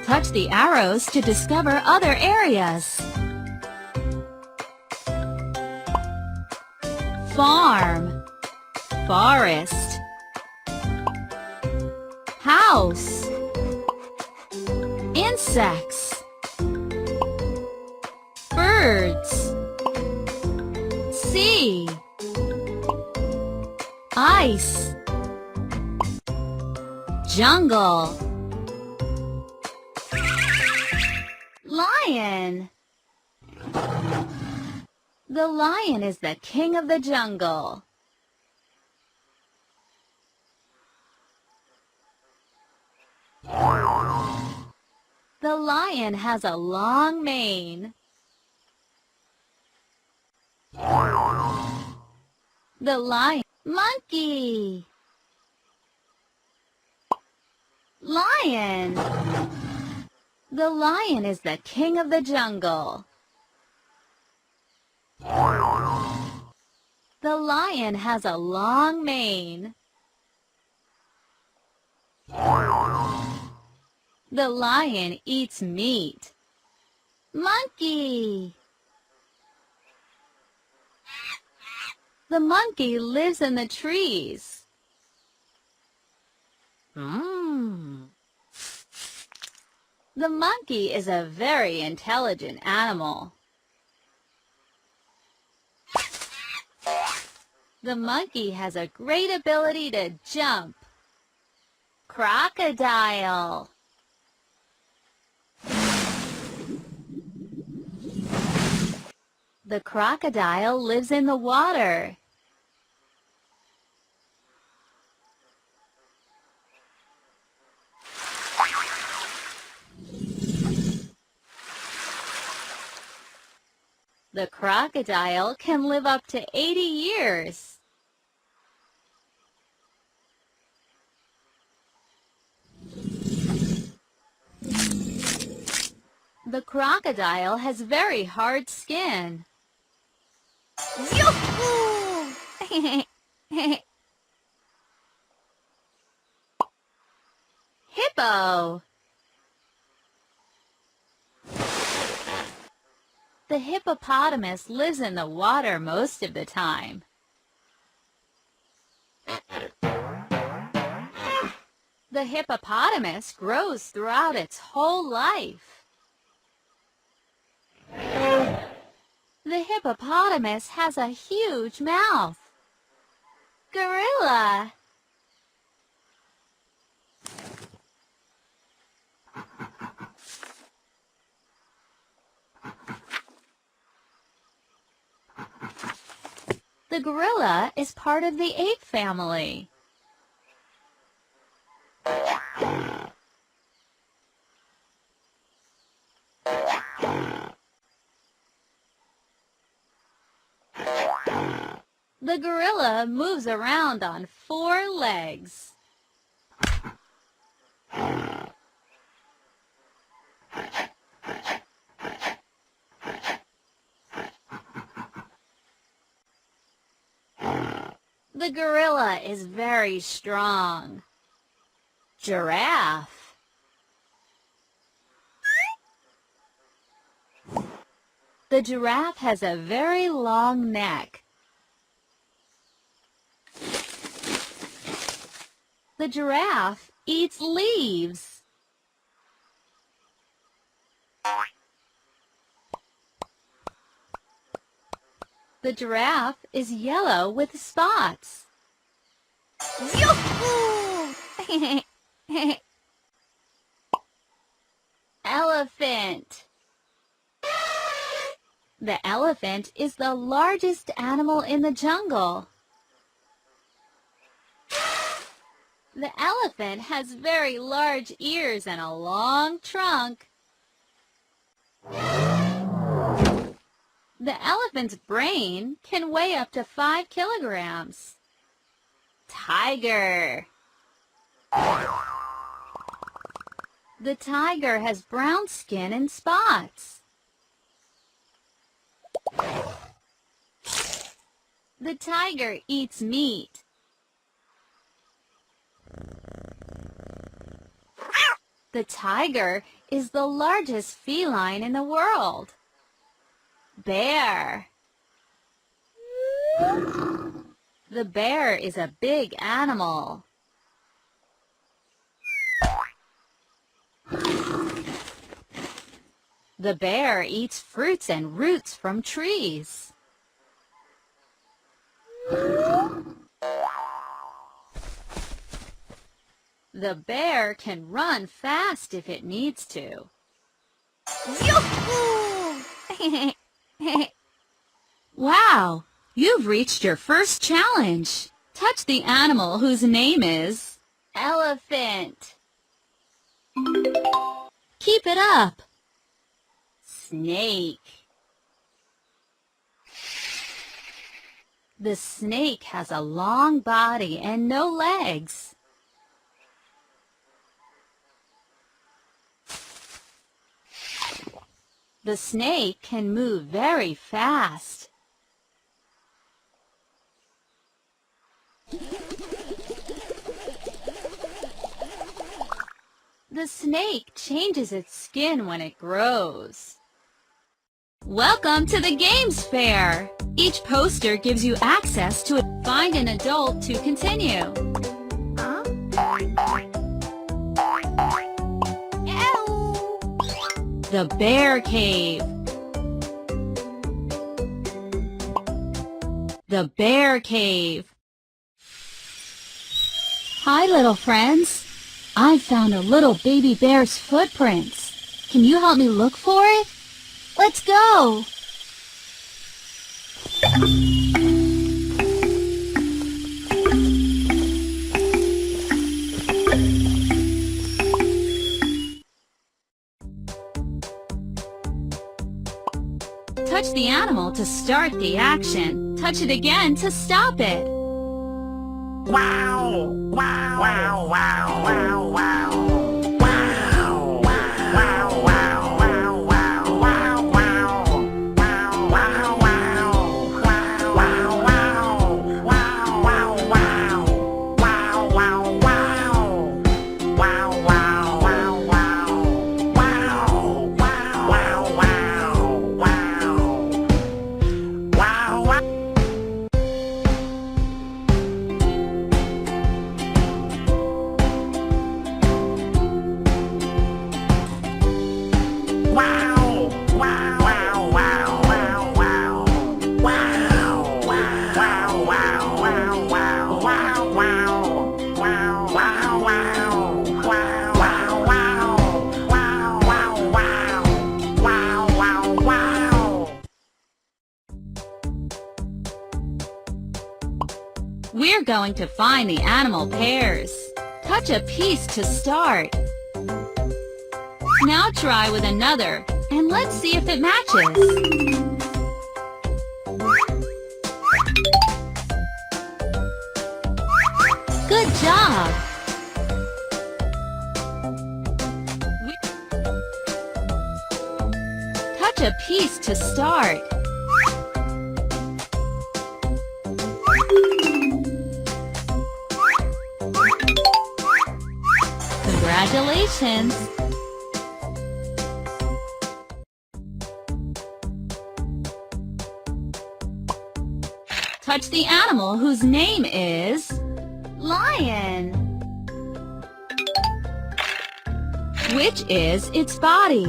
Touch the arrows to discover other areas. Farm, forest, house, insects, birds, sea, ice, jungle, lion. The lion is the king of the jungle. The lion has a long mane. The lion. Monkey. Lion. The lion is the king of the jungle. The lion has a long mane. The lion eats meat. Monkey. The monkey lives in the trees. The monkey is a very intelligent animal. The monkey has a great ability to jump. Crocodile. The crocodile lives in the water. The crocodile can live up to 80 years. The crocodile has very hard skin. Yoo-hoo! Hippo. The hippopotamus lives in the water most of the time. The hippopotamus grows throughout its whole life. The hippopotamus has a huge mouth. Gorilla. The gorilla is part of the ape family. The gorilla moves around on 4 legs. The gorilla is very strong. Giraffe. The giraffe has a very long neck. The giraffe eats leaves. The giraffe is yellow with spots. Yoo-hoo! Elephant. The elephant is the largest animal in the jungle. The elephant has very large ears and a long trunk. The elephant's brain can weigh up to 5 kilograms. Tiger. The tiger has brown skin and spots. The tiger eats meat. The tiger is the largest feline in the world? Bear. The bear is a big animal. The bear eats fruits and roots from trees. The bear can run fast if it needs to. Yoo-hoo! Wow! You've reached your first challenge. Touch the animal whose name is elephant. Keep it up. Snake. The snake has a long body and no legs. The snake can move very fast. The snake changes its skin when it grows. Welcome to the Games Fair! Each poster gives you access to it. Find an adult to continue. Huh? The Bear Cave. The Bear Cave. Hi, little friends. I found a little baby bear's footprints. Can you help me look for it? Let's go! Touch the animal to start the action. Touch it again to stop it. Wow! Wow! Wow! Wow! Wow! Wow! We're going to find the animal pairs. Touch a piece to start. Now try with another, and let's see if it matches. Good job! Touch a piece to start. Congratulations! Touch the animal whose name is lion. Which is its body?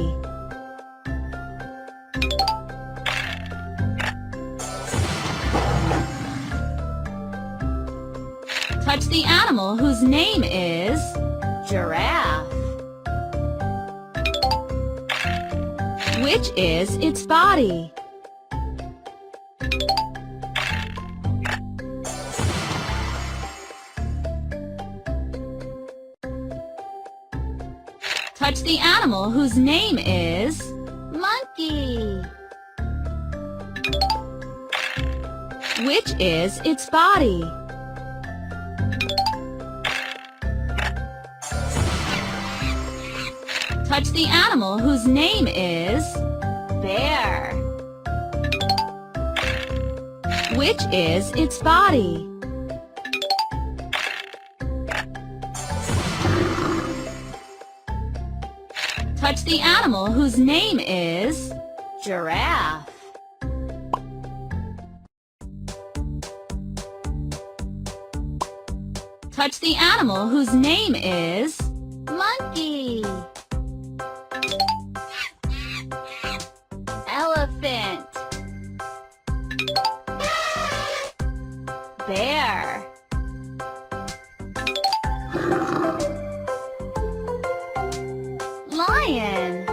Touch the animal whose name is giraffe. Which is its body? Touch the animal whose name is monkey. Which is its body? Touch the animal whose name is bear. Which is its body? Touch Touch the animal whose name is giraffe. Touch the animal whose name is monkey. Elephant. Bear. Lion.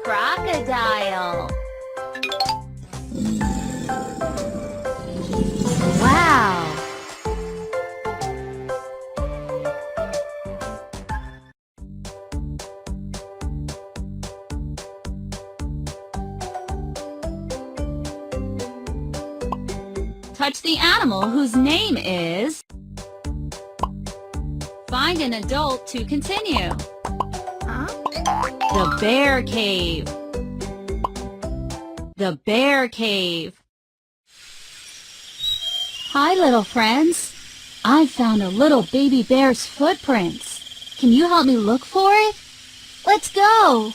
Crocodile. Wow! Touch the animal whose name is... Find an adult to continue. The bear cave. The bear cave. Hi, little friends. I found a little baby bear's footprints. Can you help me look for it? Let's go!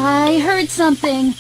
I heard something.